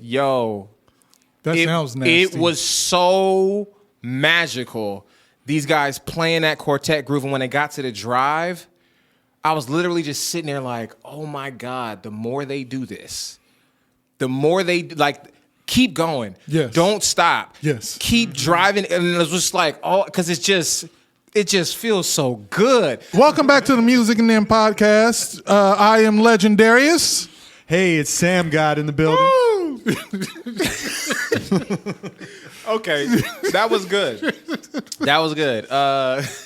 Yo, That sounds nasty. It was so magical. These guys playing that quartet groove, and when they got to the drive, I was literally just sitting there like, oh my God, the more they do this, the more they keep going. Yes. Don't stop. Yes. Keep driving. And it was just like, because it just feels so good. Welcome back to the Music and Them podcast. I am Legendarius. Hey, it's Sam God in the building. Okay, that was good. That was good.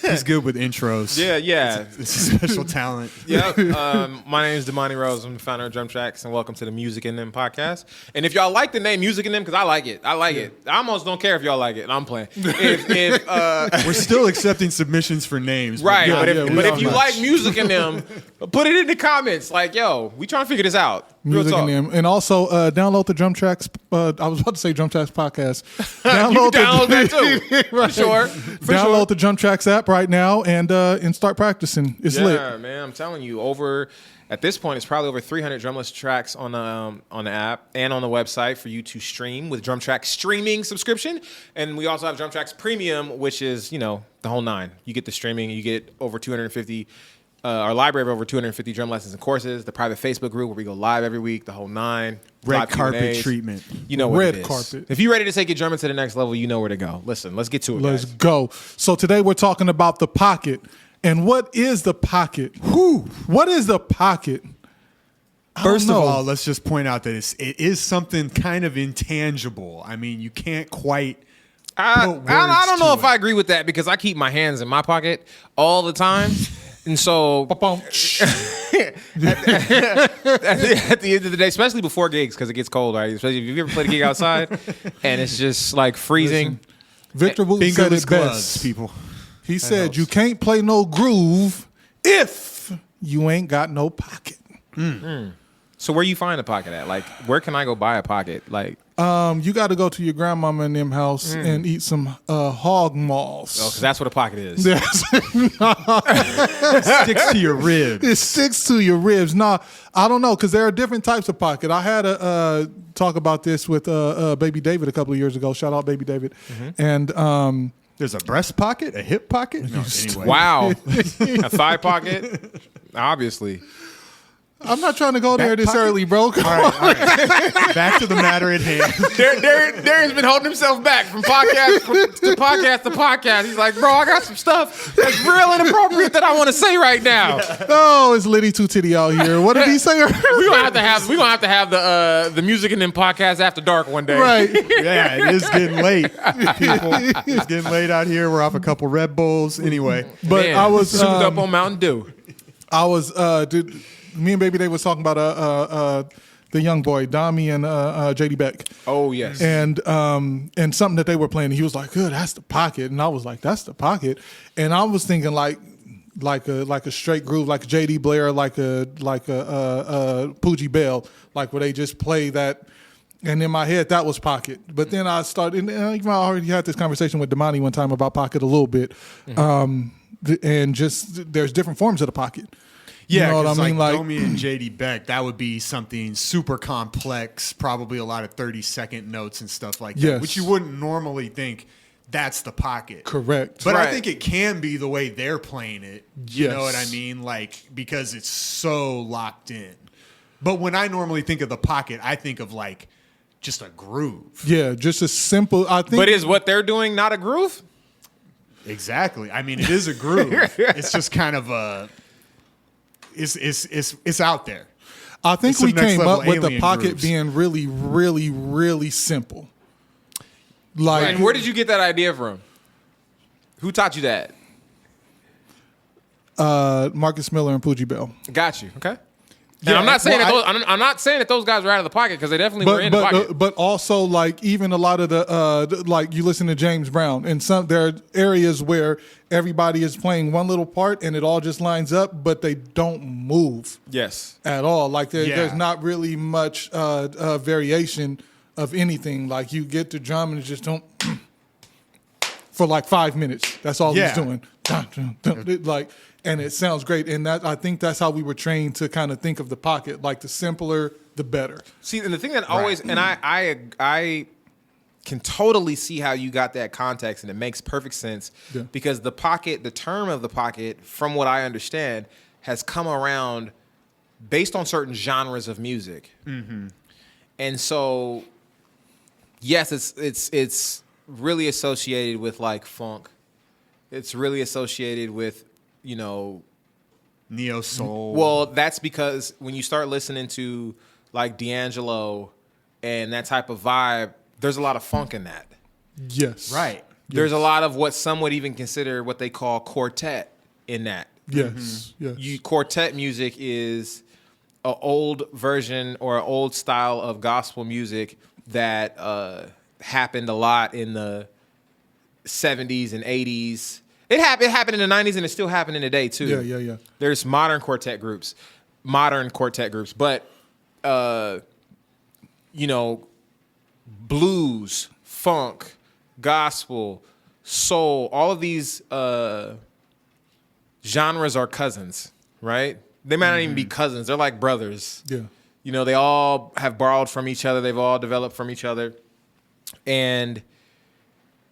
He's good with intros. Yeah. It's a special talent. Yep. My name is Damani Rose. I'm the founder of DrumTrax, and welcome to the Music and Them podcast. And if y'all like the name Music and Them, because I like it. I almost don't care if y'all like it, and I'm playing. We're still accepting submissions for names. Right, but but if you like Music and Them, put it in the comments. Like, yo, we trying to figure this out. Music and Them. And also download the DrumTrax. I was about to say DrumTrax podcast. Download that too. Right. For sure. Download the DrumTrax app right now and start practicing. It's lit. Yeah, man, I'm telling you, at this point, it's probably over 300 drumless tracks on the app and on the website for you to stream with DrumTrax streaming subscription. And we also have DrumTrax Premium, which is, the whole nine. You get the streaming, you get over 250 our library of over 250 drum lessons and courses, the private Facebook group where we go live every week, the whole nine. Red carpet treatment. You know what Red it is. carpet. If you're ready to take your drumming to the next level, you know where to go. Listen, let's get to it, Let's guys. go. So today we're talking about the pocket. And what is the pocket? What is the pocket? First of all, let's just point out that it is something kind of intangible. I mean, you can't quite. I don't know if I agree with that because I keep my hands in my pocket all the time. And so at the end of the day, especially before gigs, because it gets cold, right? Especially if you've ever played a gig outside and it's just like freezing. Victor Wooten said it best. People. He said, you can't play no groove if you ain't got no pocket. So where you find a pocket at? Like, where can I go buy a pocket? Like, you got to go to your grandmama and them house and eat some hog maws. because that's what a pocket is. It sticks to your ribs. It sticks to your ribs. Nah, I don't know, because there are different types of pocket. I had a talk about this with Baby David a couple of years ago. Shout out Baby David. And there's a breast pocket, a hip pocket. No, anyway. Wow. A thigh pocket? Obviously. I'm not trying to go there this early, bro. Come on. All right. Back to the matter at hand. Darren's been holding himself back from podcast to podcast. He's like, bro, I got some stuff that's real inappropriate that I want to say right now. Oh, it's Liddy Two Titty out here. What did he say? We're gonna have to have the Music and Them podcast after dark one day. Right. Yeah, it is getting late, people. It's getting late out here. We're off a couple Red Bulls. Anyway. But Man, I was souped up on Mountain Dew. Me and Baby Dave was talking about the young boy, Dami and JD Beck. Oh yes. And something that they were playing. He was like, "Good, that's the pocket." And I was like, "That's the pocket." And I was thinking like a straight groove, like a JD Blair, like a Poogie Bell, like where they just play that. And in my head, that was pocket. But then I started, and I already had this conversation with Damani one time about pocket a little bit. And just there's different forms of the pocket. Yeah, you know what I mean? Like Domi and JD Beck, that would be something super complex, probably a lot of 30-second notes and stuff like that, Yes. which you wouldn't normally think that's the pocket. Correct. But Right. I think it can be the way they're playing it. You know what I mean? Like, because it's so locked in. But when I normally think of the pocket, I think of like just a groove. Yeah, just a simple, I think. But is what they're doing not a groove? Exactly. I mean, it is a groove. It's just kind of a... It's out there. I think It's we some next came level up with the alien pocket grooves. being really, really, really simple. Like, And where did you get that idea from? Who taught you that? Marcus Miller and Poogie Bell. Got you. Okay. Yeah, And I'm not saying well, I'm not saying that those guys were out of the pocket because they definitely were in the pocket. But also, like, even a lot of the like, you listen to James Brown, and there are areas where everybody is playing one little part and it all just lines up, but they don't move Yes. at all. Like, there's not really much variation of anything. Like, you get the drum and it just don't for like 5 minutes. That's all he's doing. dun, dun, dun, like, and it sounds great. And that I think that's how we were trained to kind of think of the pocket. Like the simpler, the better. See, and the thing that always, and I can totally see how you got that context, and it makes perfect sense because the pocket, the term of the pocket, from what I understand, has come around based on certain genres of music. Mm-hmm. And so, yes, it's really associated with like funk. It's really associated with, you know, neo soul. Well, that's because when you start listening to like D'Angelo and that type of vibe, there's a lot of funk in that. Yes. Right. There's a lot of what some would even consider what they call quartet in that. Yes. Yes. Quartet music is an old version or an old style of gospel music that happened a lot in the 70s and 80s. It happened in the 90s, and it's still happening today too. Yeah. There's modern quartet groups, but you know, blues, funk, gospel, soul, all of these genres are cousins, right? They might not even be cousins. They're like brothers. Yeah. You know, they all have borrowed from each other. They've all developed from each other. And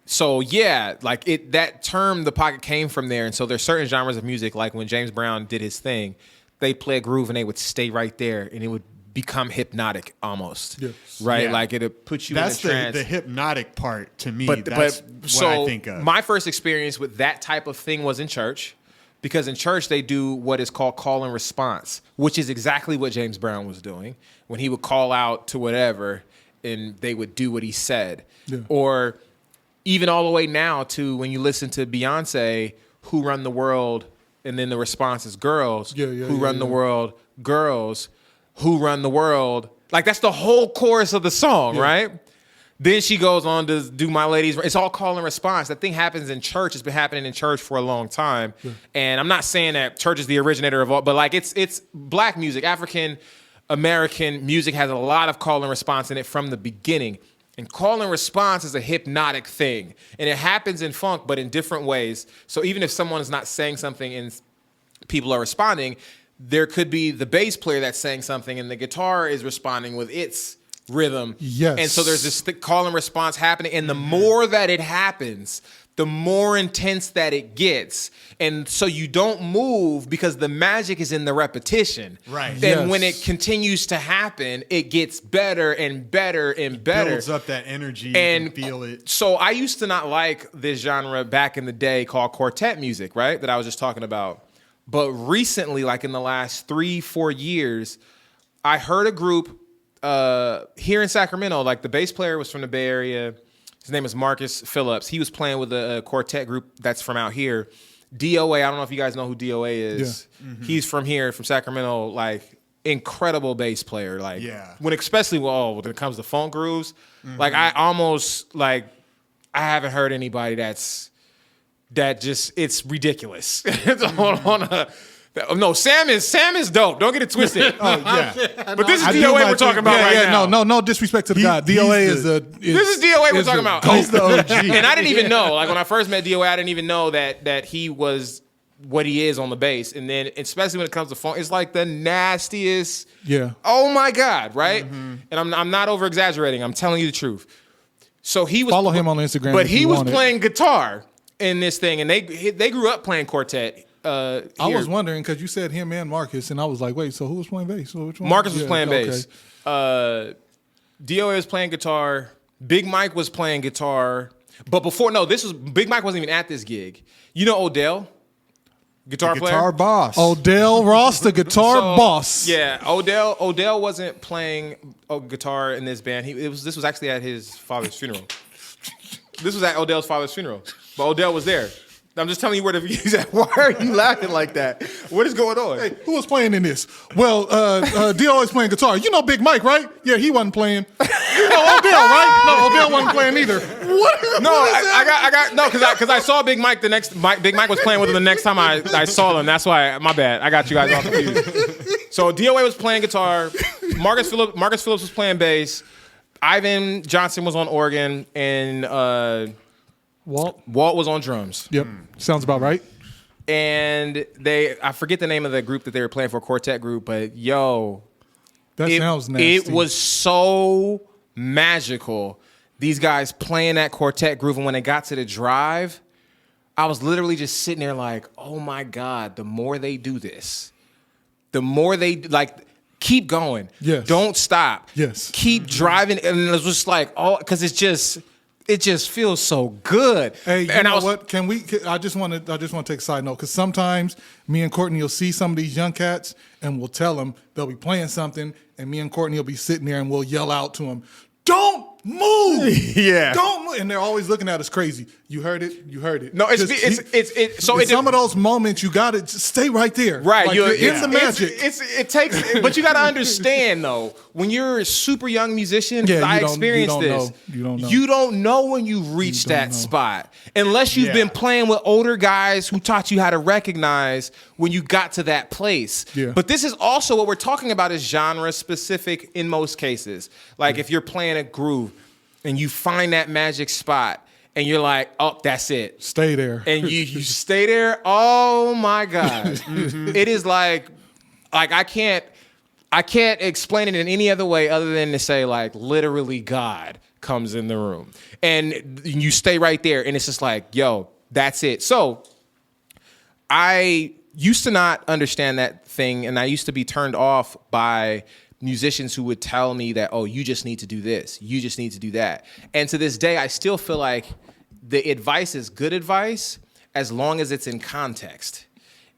so, yeah, like that term, the pocket, came from there. And so there's certain genres of music, like when James Brown did his thing, they play a groove and they would stay right there and it would become hypnotic almost. Yes. Right? Yeah. Like it'll put you in a trance. That's the hypnotic part to me. That's what I think of. My first experience with that type of thing was in church. Because in church, they do what is called call and response, which is exactly what James Brown was doing when he would call out to whatever and they would do what he said. Yeah. Or even all the way now to when you listen to Beyonce, Who Run the World, and then the response is girls. Who run the world? Girls. Who run the world? Like that's the whole chorus of the song, right? Then she goes on to do My Ladies. It's all call and response. That thing happens in church. It's been happening in church for a long time. Yeah. And I'm not saying that church is the originator of all, but like it's black music, African American music has a lot of call and response in it from the beginning. And call and response is a hypnotic thing. And it happens in funk, but in different ways. So even if someone is not saying something and people are responding, there could be the bass player that's saying something and the guitar is responding with its rhythm. Yes. And so there's this call and response happening. And the more that it happens, the more intense that it gets. And so you don't move because the magic is in the repetition. Right. Then when it continues to happen, it gets better and better and better. Builds up that energy. You can feel it. So I used to not like this genre back in the day called quartet music, right? That I was just talking about. But recently, like in the last 3-4 years, I heard a group here in Sacramento, like the bass player was from the Bay Area. His name is Marcus Phillips. He was playing with a quartet group that's from out here. DOA, I don't know if you guys know who DOA is. Yeah. Mm-hmm. He's from here, from Sacramento, like incredible bass player. Like especially when it comes to funk grooves, like I haven't heard anybody it's ridiculous. No, Sam is dope. Don't get it twisted. But this is DOA we're talking about right now. No disrespect to the guy. DOA is this is DOA we're talking about. He's the OG. And I didn't even know. Like when I first met DOA, I didn't even know that he was what he is on the bass. And then especially when it comes to funk, it's like the nastiest. Yeah. Oh my God, right? Mm-hmm. And I'm not over exaggerating. I'm telling you the truth. So he was follow him on Instagram. But he was playing guitar in this thing, and they grew up playing quartet. I was wondering because you said him and Marcus, and I was like, wait, so who was playing bass? So which one? Marcus was playing bass. DOA was playing guitar. Big Mike was playing guitar. But Big Mike wasn't even at this gig. You know Odell? Guitar player? Guitar boss. Odell Ross, the guitar boss. Yeah, Odell wasn't playing guitar in this band. This was actually at his father's funeral. This was at Odell's father's funeral. But Odell was there. I'm just telling you where the view's at. Why are you laughing like that? What is going on? Hey, who was playing in this? Well, D.O. is playing guitar. You know Big Mike, right? Yeah, he wasn't playing. You know Odell, right? No, Odell wasn't playing either. What? No, I got no, because I saw Big Mike Big Mike was playing with him the next time I saw him. That's why, my bad. I got you guys all confused. So DOA was playing guitar. Marcus Phillips was playing bass. Ivan Johnson was on organ, and Walt was on drums. Yep, sounds about right. and I forget the name of the group that they were playing for, quartet group, but that sounds nasty. It was so magical. These guys playing that quartet groove, and when they got to the drive, I was literally just sitting there like, oh my God, the more they do this, the more they keep going. Yes. Don't stop. Yes. Keep driving. And it was just like, because it just feels so good. Hey, you know what? I just want to take a side note, because sometimes me and Courtney will see some of these young cats and we'll tell them they'll be playing something, and me and Courtney will be sitting there and we'll yell out to them, "Don't move!" Yeah. Don't move. And they're always looking at us crazy. You heard it. You heard it. No, some of those moments you got to stay right there. Right, like, you're in the magic. It takes, but you got to understand though, when you're a super young musician, I experienced this. You don't know. You don't know when you reach that spot unless you've been playing with older guys who taught you how to recognize when you got to that place. Yeah. But this is also what we're talking about is genre specific in most cases. Like if you're playing a groove and you find that magic spot, and you're like, oh, that's it. Stay there. And you stay there. Oh my God. It is like I can't explain it in any other way other than to say like literally God comes in the room. And you stay right there. And it's just like, yo, that's it. So I used to not understand that thing. And I used to be turned off by musicians who would tell me that, oh, you just need to do this. You just need to do that. And to this day, I still feel like the advice is good advice as long as it's in context.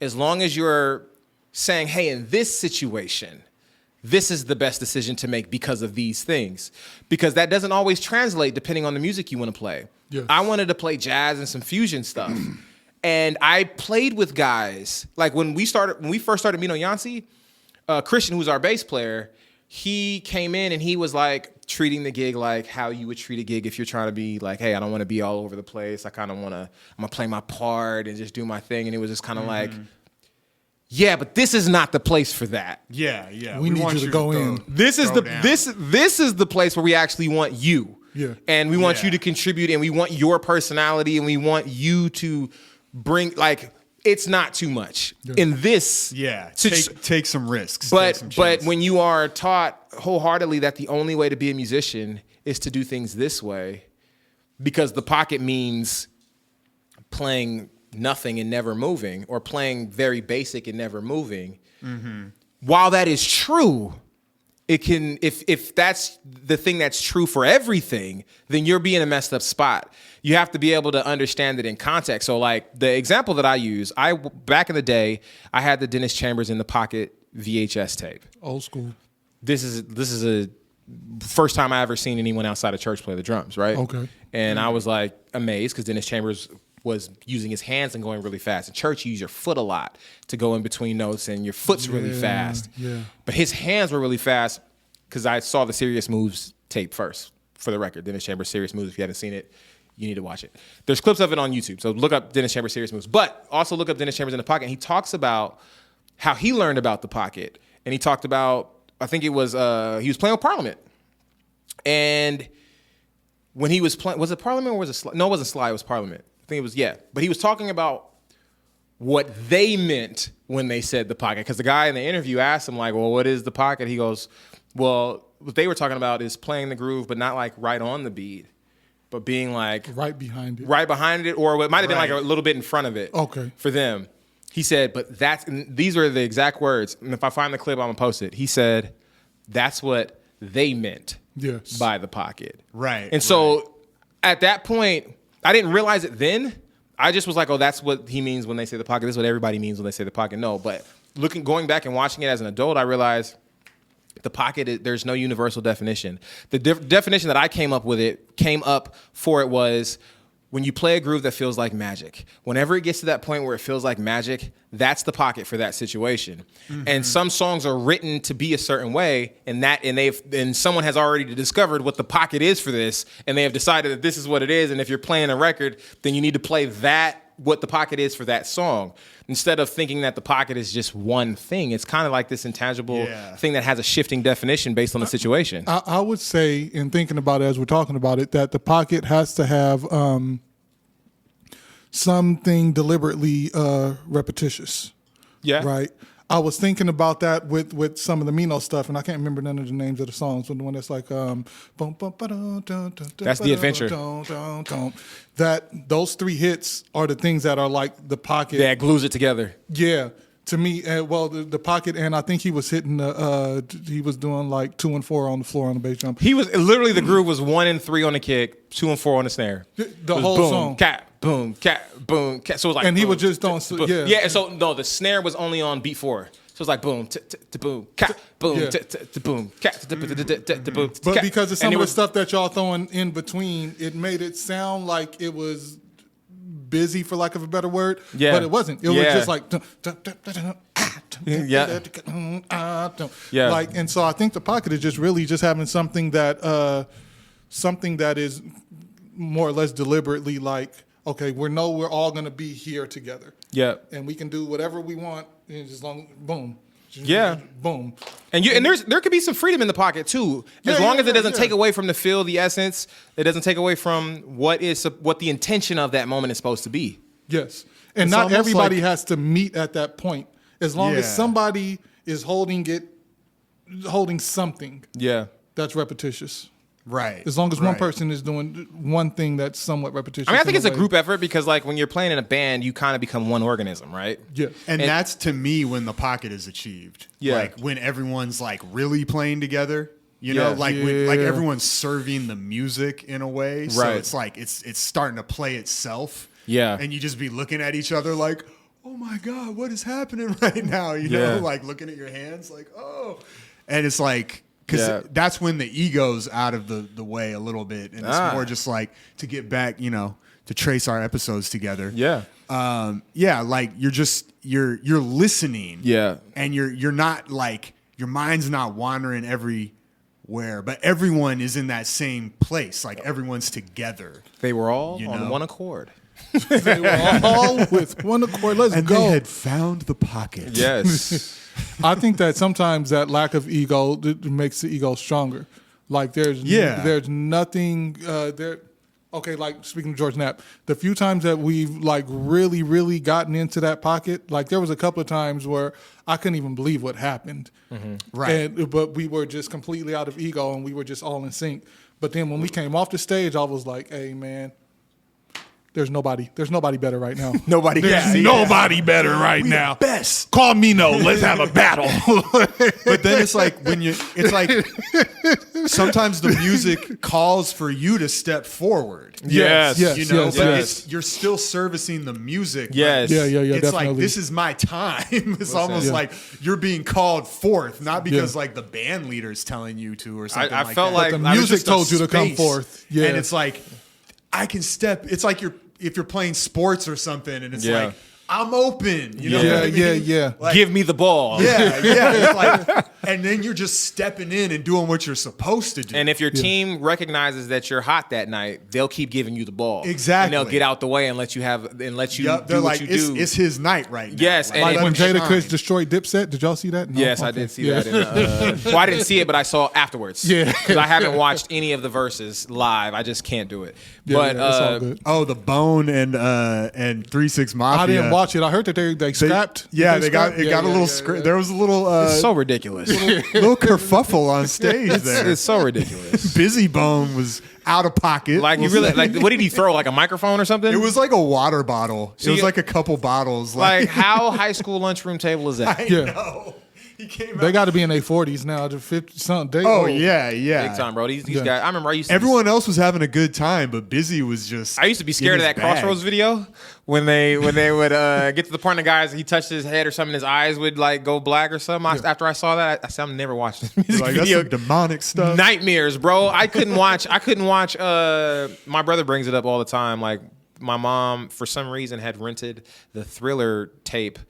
As long as you're saying, hey, in this situation, this is the best decision to make because of these things. Because that doesn't always translate depending on the music you want to play. Yes. I wanted to play jazz and some fusion stuff. And I played with guys, like when we first started Mino Yancey, Christian, who's our bass player, he came in and he was like treating the gig like how you would treat a gig if you're trying to be like, hey, I don't want to be all over the place. I'm gonna play my part and just do my thing. And it was just kind of like, yeah, but this is not the place for that. Yeah, yeah. We need you to go in. This is the place where we actually want you. Yeah. And we want you to contribute, and we want your personality, and we want you to bring it's not too much in this. Yeah, take some risks. But when you are taught wholeheartedly that the only way to be a musician is to do things this way, because the pocket means playing nothing and never moving, or playing very basic and never moving. Mm-hmm. While that is true, it can if that's the thing that's true for everything, then you're being a messed up spot. You have to be able to understand it in context. So like the example that I use, back in the day, I had the Dennis Chambers in the Pocket VHS tape. Old school. This is a first time I ever seen anyone outside of church play the drums, right? Okay. And I was like amazed because Dennis Chambers was using his hands and going really fast. In church, you use your foot a lot to go in between notes, and your foot's really fast. Yeah. But his hands were really fast because I saw the Serious Moves tape first, for the record. Dennis Chambers Serious Moves. If you haven't seen it, you need to watch it. There's clips of it on YouTube, so look up Dennis Chambers Serious Moves. But also look up Dennis Chambers in the Pocket. And he talks about how he learned about the pocket. And he talked about, I think it was, he was playing with Parliament. And when he was playing, was it Parliament or was it Sly? No, it wasn't Sly, it was Parliament. I think it was, yeah. But he was talking about what they meant when they said the pocket. Because the guy in the interview asked him, like, well, what is the pocket? He goes, well, what they were talking about is playing the groove, but not like right on the beat, but being like right behind it, or it might have been like a little bit in front of it. Okay. For them. He said, but these are the exact words. And if I find the clip, I'm going to post it. He said, that's what they meant by the pocket. Right. And so at that point, I didn't realize it then. I just was like, oh, that's what he means when they say the pocket. This is what everybody means when they say the pocket. No, but going back and watching it as an adult, I realized the pocket, there's no universal definition. The definition that I came up for it was when you play a groove that feels like magic. Whenever it gets to that point where it feels like magic, that's the pocket for that situation. Mm-hmm. And some songs are written to be a certain way, and someone has already discovered what the pocket is for this, and they have decided that this is what it is. And if you're playing a record, then you need to play what the pocket is for that song. Instead of thinking that the pocket is just one thing, it's kind of like this intangible thing that has a shifting definition based on the situation. I would say, in thinking about it as we're talking about it, that the pocket has to have something deliberately repetitious. Yeah. Right. I was thinking about that with some of the Mino stuff, and I can't remember none of the names of the songs. But the one that's like, That's The Adventure. That those 3 hits are the things that are like the pocket. That glues it together. Yeah, to me, well, the pocket, and I think he was hitting he was doing like 2 and 4 on the floor on the bass drum. He was literally the groove was 1 and 3 on the kick, 2 and 4 on the snare. The It was whole boom, song. cat, boom, cat, boom, cat. So it was like, And he boom, was just t- on- t- boom. yeah. Yeah. And so no, the snare was only on beat 4. So it's like boom, boom, cat, boom, Yeah. boom, cat, boom. But because of some And of it the stuff that y'all throwing in between, it made it sound like it was busy, for lack of a better word. Yeah. But it wasn't. It was Yeah. just like Yeah. Like, and so I think the pocket is just really just having something that is more or less deliberately like, okay, we're all gonna be here together. Yeah. And we can do whatever we want, and as long boom. Yeah. Boom. And there could be some freedom in the pocket too, as Yeah, long yeah, as it doesn't yeah. take away from the feel, the essence. It doesn't take away from what the intention of that moment is supposed to be. Yes. And It's not almost everybody like- has to meet at that point. As long as Yeah. somebody is holding something Yeah. that's repetitious. Right. As long as one right. person is doing one thing that's somewhat repetitious. I mean, I think in it's a way. group effort because, like, when you're playing in a band, you kind of become one organism, right? Yeah. And And- that's to me when the pocket is achieved. Yeah. Like when everyone's like really playing together. You know, Yeah. like Yeah. everyone's serving the music in a way. So Right. it's like it's starting to play itself. Yeah. And you just be looking at each other like, oh my God, what is happening right now? You Yeah. know, like looking at your hands like, oh. And it's like, because Yeah. that's when the ego's out of the way a little bit. And it's more just like to get back, you know, to trace our episodes together. Yeah. Like you're listening. Yeah. And you're not like your mind's not wandering everywhere, but everyone is in that same place. Like everyone's together. They were all You on know? one accord. They were all with one accord. Let's And go. they had found the pocket. Yes. I think that sometimes that lack of ego makes the ego stronger. Like there's nothing there. Okay, like speaking of George Knapp, the few times that we've like really, really gotten into that pocket, like there was a couple of times where I couldn't even believe what happened. Right. But we were just completely out of ego and we were just all in sync. But then when we came off the stage, I was like, hey man, there's nobody better right now. Nobody There's can see nobody better right We now. the best. Call Mino. Let's have a battle. But then it's like it's like sometimes the music calls for you to step forward. Yes. Yes. You know, yes, but yes. you're still servicing the music. Yes. Yeah, It's definitely. like this is my time. It's almost Yeah. like you're being called forth, not because Yeah. like the band leader's telling you to or something. I like felt that. like the I was music just a told you to come space. forth. Yeah. And it's like I can step. It's like if you're playing sports or something, and it's Yeah. like I'm open. You know Yeah, what I mean? yeah, yeah. Like, give me the ball. yeah. It's like, and then you're just stepping in and doing what you're supposed to do. And if your team recognizes that you're hot that night, they'll keep giving you the ball. Exactly. And they'll get out the way and let you Yep, they're do like, what you do. it's his night right now. Yes, Like, and like it- when let him Jada Chris shine. destroyed Dipset. Did y'all see that? No? Yes, I Okay. did see Yeah. that. Well, I didn't see it, but I saw afterwards. Yeah. Because I haven't watched any of the verses live. I just can't do it. Yeah, But yeah, it's all good. Oh, the Bone and 3-6 Mafia. I didn't watch it. I heard that they scrapped. Yeah, Did they got scrap? it. Got a little. There was a little. it's so ridiculous. little kerfuffle on stage there. It's so ridiculous. Busy Bone was out of pocket. Like you really like what did he throw? Like a microphone or something? It was like a water bottle. It was See, like a couple bottles. like how high school lunchroom table is that? I Yeah. know. He came They out. got to be in their 40s now. To 50 something. Oh yeah, yeah. Big time, bro. These Yeah. guys. I remember I used to Everyone else was having a good time, but Busy was just. I used to be scared of in that his bag. Crossroads video when they would get to the point of guys he touched his head or something, his eyes would like go black or something. After I saw that, I said I'm never watching this music Like that's video. some demonic stuff. Nightmares, bro. I couldn't watch. My brother brings it up all the time. Like my mom, for some reason, had rented the Thriller tape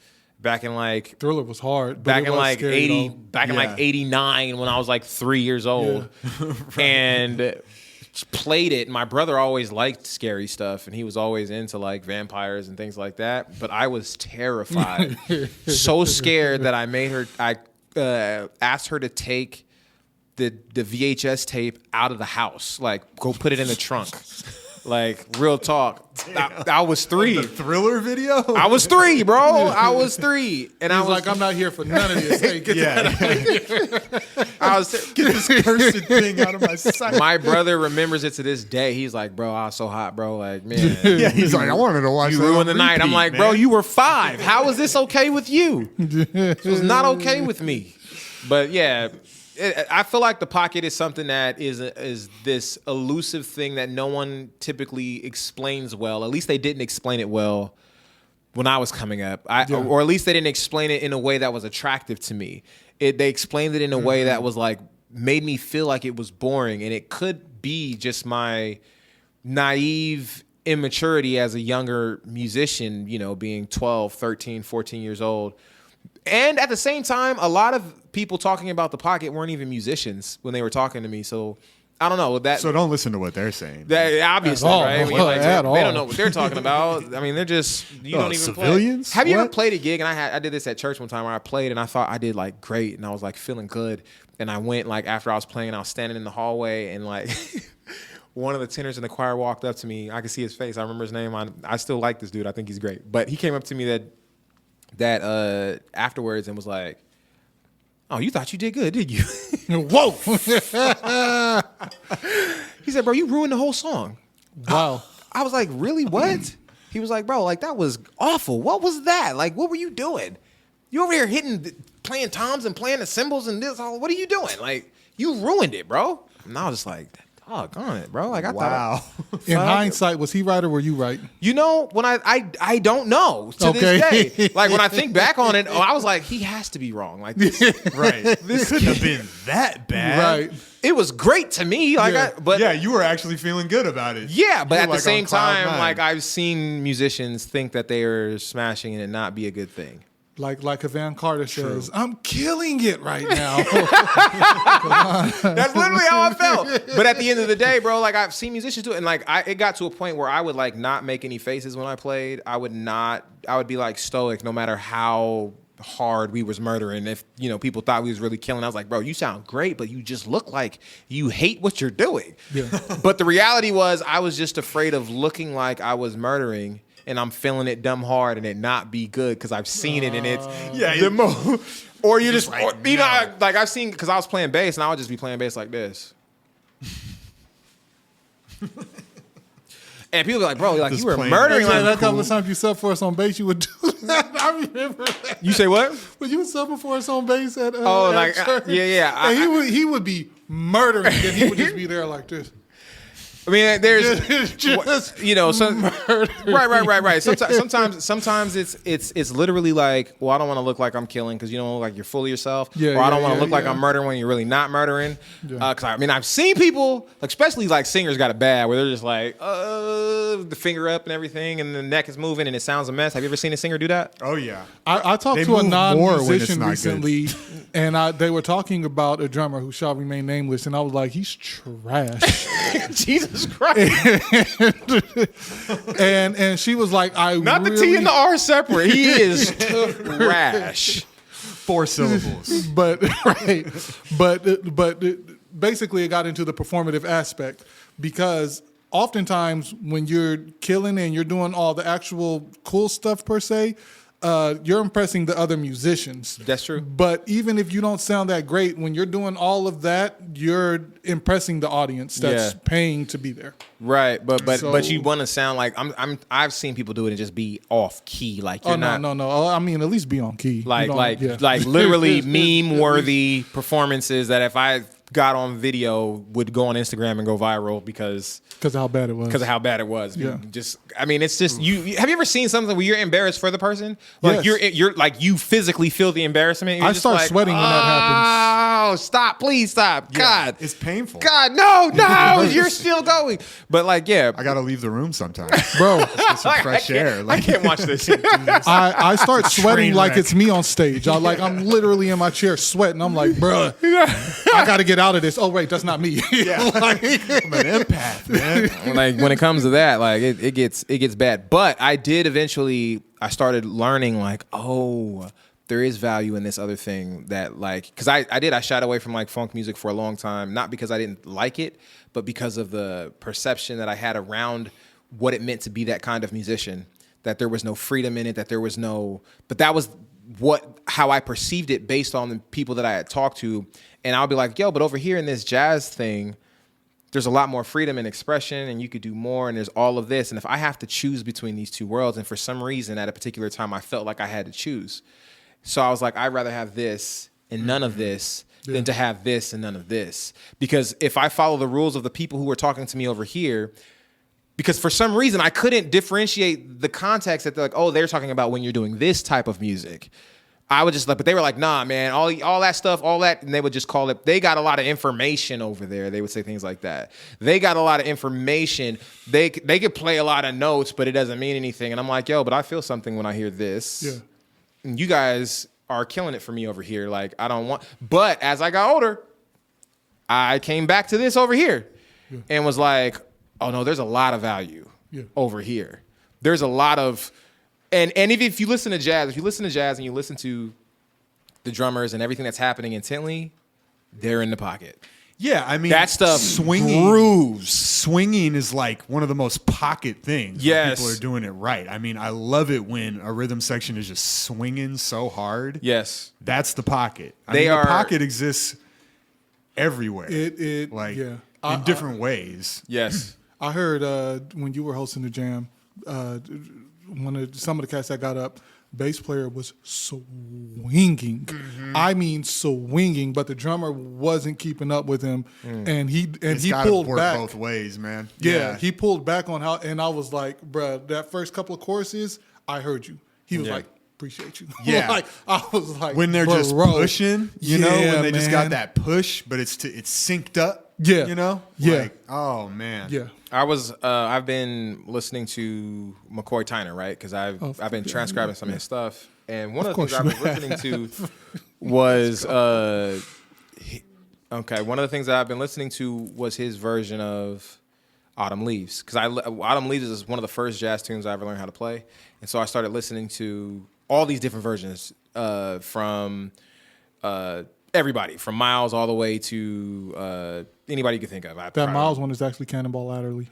back in like Thriller was hard. but back it in was like scary, 80 though. back in like Yeah. 89 when I was like 3 years old. And played it. My brother always liked scary stuff and he was always into like vampires and things like that, but I was terrified. So scared that I asked her to take the VHS tape out of the house, like go put it in the trunk. Like real talk. I was 3. The Thriller video. I was 3, bro. I was 3, and I was like, I'm not here for none of this. Hey, get that out of here. I was Get this cursed thing out of my sight. My brother remembers it to this day. He's like, bro, I was so hot, bro. Like, man, Yeah, he's like, I wanted to watch. you that ruined on the night. I'm repeat, like, man. bro, you were 5. How is this okay with you? It was not okay with me. But yeah, I feel like the pocket is something that is this elusive thing that no one typically explains well. At least they didn't explain it well when I was coming up, or at least they didn't explain it in a way that was attractive to me. They explained it in a way that was like made me feel like it was boring, and it could be just my naive immaturity as a younger musician, you know, being 12, 13, 14 years old. And at the same time, a lot of people talking about the pocket weren't even musicians when they were talking to me. So I don't know that. So don't listen to what they're saying. That obviously, At all. right? I mean, like, At they all. don't know what they're talking about. I mean, they're just you don't even civilians? play. Have you ever What? played a gig? And I did this at church one time where I played and I thought I did like great and I was like feeling good. And I went like after I was playing, I was standing in the hallway and like one of the tenors in the choir walked up to me. I could see his face. I remember his name. I still like this dude. I think he's great. But he came up to me that afterwards and was like, "Oh, you thought you did good, did you?" Whoa. He said, "Bro, you ruined the whole song." Wow. I was like, "Really? What?" He was like, "Bro, like that was awful. What was that? Like, what were you doing? You over here playing toms and playing the cymbals and this all. What are you doing? Like, you ruined it, bro." And I was just like, doggone it, bro. Like I Wow. thought. In hindsight, was he right or were you right? You know, when I don't know to this day. Like when I think back on it, I was like, he has to be wrong. Like this, Right. This couldn't have been that bad. Right. it was great to me. Like Yeah. but Yeah, you were actually feeling good about it. yeah, but You at were the same on cloud time, nine. like I've seen musicians think that they are smashing and it not be a good thing. Like Van Carter says, I'm killing it right now. That's literally how I felt. But at the end of the day, bro, like I've seen musicians do it, and like it got to a point where I would like not make any faces when I played. I would be like stoic no matter how hard we was murdering. If you know people thought we was really killing, I was like, bro, you sound great, but you just look like you hate what you're doing. Yeah. But the reality was I was just afraid of looking like I was murdering. And I'm feeling it dumb hard and it not be good because I've seen it and it's or you just like, or, you know no. like I've seen because I was playing bass and I would just be playing bass like this. And people be like, bro, like Just you were playing murdering bass. That like couple of times you subbed for us on bass, you would do that. I remember that. you say what? When you were subbing for us on bass at at like, church. yeah. And he would be murdering and he would just be there like this. I mean, there's Just you know, so right. Sometimes it's literally like, well, I don't want to look like I'm killing because you don't look like you're full of yourself, Yeah, or I don't yeah, want to yeah, look like yeah. I'm murdering when you're really not murdering. Yeah. Because I mean, I've seen people, especially like singers, got it bad where they're just like, the finger up and everything, and the neck is moving and it sounds a mess. Have you ever seen a singer do that? Oh yeah. I talked They to a move more when it's non-musician not recently, and they were talking about a drummer who shall remain nameless, and I was like, he's trash. Jesus Christ! and she was like, Not the T and the R separate. He is trash. 4 syllables. but right, but basically it got into the performative aspect because oftentimes when you're killing and you're doing all the actual cool stuff per se, you're impressing the other musicians. That's true. But even if you don't sound that great, when you're doing all of that, you're impressing the audience that's Yeah. paying to be there. Right, but So- you want to sound like I've seen people do it and just be off key, like you're Oh not. no! I mean, at least be on key. You Like don't- yeah. literally meme worthy performances that if I got on video would go on Instagram and go viral because because of how bad it was. of how bad it was. Yeah. Just I mean it's just you have you ever seen something where you're embarrassed for the person? Like Yes. you're like you physically feel the embarrassment. You're I just start like, sweating when that happens. Oh, stop, please stop. God. It's painful. God, no, you're still going. But like, yeah. I gotta leave the room sometimes. Bro, Get some fresh air. I can't watch this. I start sweating Train like wreck. it's me on stage. I'm literally in my chair sweating. I'm like, bruh, I got to get out of this. Oh wait, that's not me. Yeah. I'm an empath, man. Like when it comes to that, like it gets bad. But I did eventually. I started learning like, oh, there is value in this other thing that like, because I shied away from like funk music for a long time, not because I didn't like it, but because of the perception that I had around what it meant to be that kind of musician, that there was no freedom in it, that there was no, but that was how I perceived it based on the people that I had talked to. And I'll be like, yo, but over here in this jazz thing, there's a lot more freedom and expression and you could do more and there's all of this. And if I have to choose between these two worlds, and for some reason at a particular time I felt like I had to choose. So I was like, I'd rather have this and none of this than to have this and none of this. Because if I follow the rules of the people who were talking to me over here, because for some reason I couldn't differentiate the context that they're like, oh, they're talking about when you're doing this type of music. I would just like, but they were like, nah, man, all that stuff, all that, and they would just call it, they got a lot of information over there. They would say things like that. They got a lot of information. They could play a lot of notes, but it doesn't mean anything. And I'm like, yo, but I feel something when I hear this. Yeah. And you guys are killing it for me over here. Like, I don't want, but as I got older, I came back to this over here and was like, oh no, there's a lot of value over here. There's a lot of, and if you listen to jazz, and you listen to the drummers and everything that's happening intently, they're in the pocket. Yeah, I mean, that stuff grooves. Swinging is like one of the most pocket things. Yes. When people are doing it right. I mean, I love it when a rhythm section is just swinging so hard. Yes. That's the pocket. The pocket exists everywhere. In different ways. Yes. I heard when you were hosting the jam, some of the cats that got up, bass player was swinging. I mean swinging, but the drummer wasn't keeping up with him, and he pulled back both ways, man. Yeah, he pulled back on how, and I was like, bruh, that first couple of choruses, I heard you. He was like, appreciate you. Yeah, like I was like, when they're just pushing, when they just got that push, but it's synced up. Yeah, Like, oh man. Yeah. I've been listening to McCoy Tyner, right? Because I've been transcribing some of his stuff, and one of the things I've been listening to was one of the things that I've been listening to was his version of Autumn Leaves, because Autumn Leaves is one of the first jazz tunes I ever learned how to play, and so I started listening to all these different versions from everybody, from Miles all the way to anybody you could think of. That Miles one is actually Cannonball Adderley.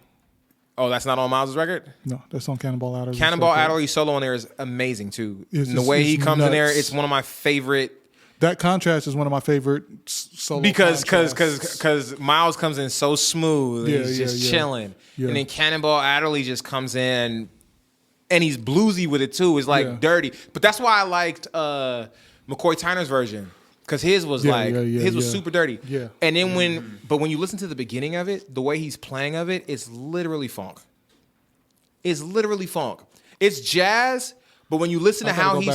Oh, that's not on Miles' record? No, that's on Cannonball Adderley. Cannonball Adderley's solo on there is amazing too. And the way he comes in there, it's one of my favorite. That contrast is one of my favorite solo because Miles comes in so smooth and he's just chilling. Yeah. And then Cannonball Adderley just comes in and he's bluesy with it too. It's like dirty. But that's why I liked McCoy Tyner's version. Because his was was super dirty. Yeah. And then when you listen to the beginning of it, the way he's playing of it, it's literally funk. It's literally funk. It's jazz, but when you listen to how you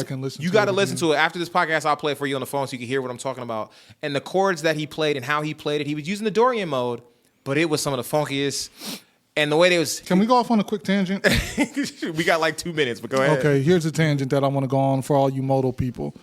got to listen to it. After this podcast, I'll play it for you on the phone so you can hear what I'm talking about. And the chords that he played and how he played it, he was using the Dorian mode, but it was some of the funkiest. And the way they was... Can we go off on a quick tangent? We got like 2 minutes, but go ahead. Okay, here's a tangent that I want to go on for all you modal people.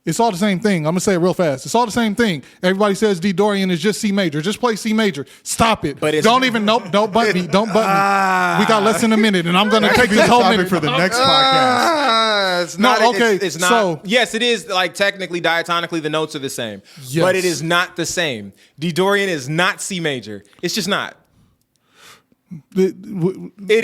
It's all the same thing. I'm going to say it real fast. It's all the same thing. Everybody says D. Dorian is just C major. Just play C major. Stop it. But don't butt me. Don't butt me. We got less than a minute, and I'm going to take this whole minute for the next podcast. It's not. It's not. So, yes, it is, like, technically, diatonically, the notes are the same. Yes. But it is not the same. D. Dorian is not C major. It's just not. It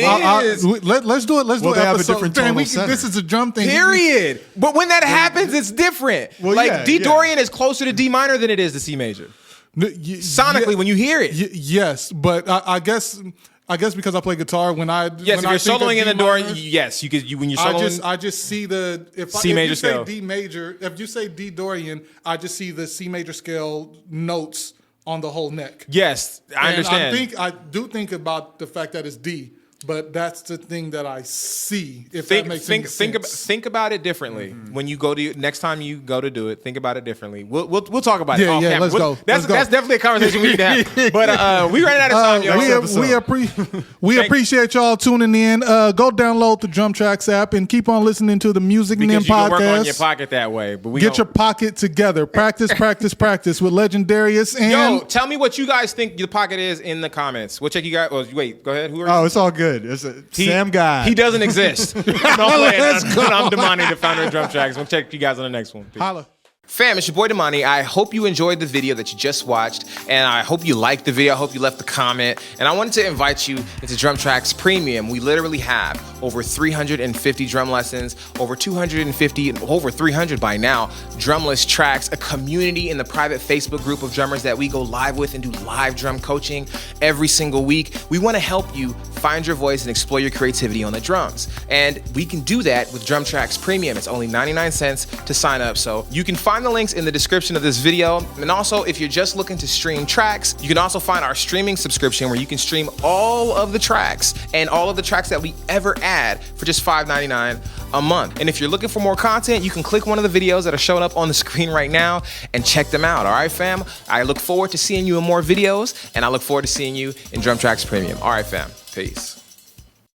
is. Let's do it. Let's do it. Have a different tonal center. This is a drum thing. Period. But when that happens, it's different. Well, D Dorian is closer to D minor than it is to C major. Sonically, when you hear it. Yes, but I guess because I play guitar, if you're soloing in the Dorian, yes, you could. When you're soloing, I just see the C major scale. D major. If you say D Dorian, I just see the C major scale notes on the whole neck. Yes, I understand. I do think about the fact that it's D, but that's the thing that I see. If that makes sense. Think about it differently when you go to next time you go to do it. Think about it differently. We'll talk about it. Yeah, let's go. That's definitely a conversation we need to have. But we ran out of time. We appreciate y'all tuning in. Go download the DrumTrax app and keep on listening to the Music Nim podcast. Because you can work on your pocket that way. But get your pocket together. Practice with Legendarius. And tell me what you guys think your pocket is in the comments. We'll check you guys. Wait, go ahead. It's all good. good. It's a Sam guy. He doesn't exist. No, I'm Damani, the founder of DrumTrax. We'll check you guys on the next one. Peace. Holla. Fam, it's your boy Damani. I hope you enjoyed the video that you just watched, and I hope you liked the video. I hope you left a comment, and I wanted to invite you into DrumTrax Premium. We literally have over 350 drum lessons, over 250, over 300 by now, drumless tracks, a community in the private Facebook group of drummers that we go live with and do live drum coaching every single week. We want to help you find your voice and explore your creativity on the drums, and we can do that with DrumTrax Premium. It's only 99 cents to sign up, so you can find the links in the description of this video. And also, if you're just looking to stream tracks, you can also find our streaming subscription where you can stream all of the tracks and all of the tracks that we ever add for just $5.99 a month. And if you're looking for more content, you can click one of the videos that are showing up on the screen right now and check them out. All right, fam? I look forward to seeing you in more videos, and I look forward to seeing you in DrumTrax Premium. All right, fam. Peace.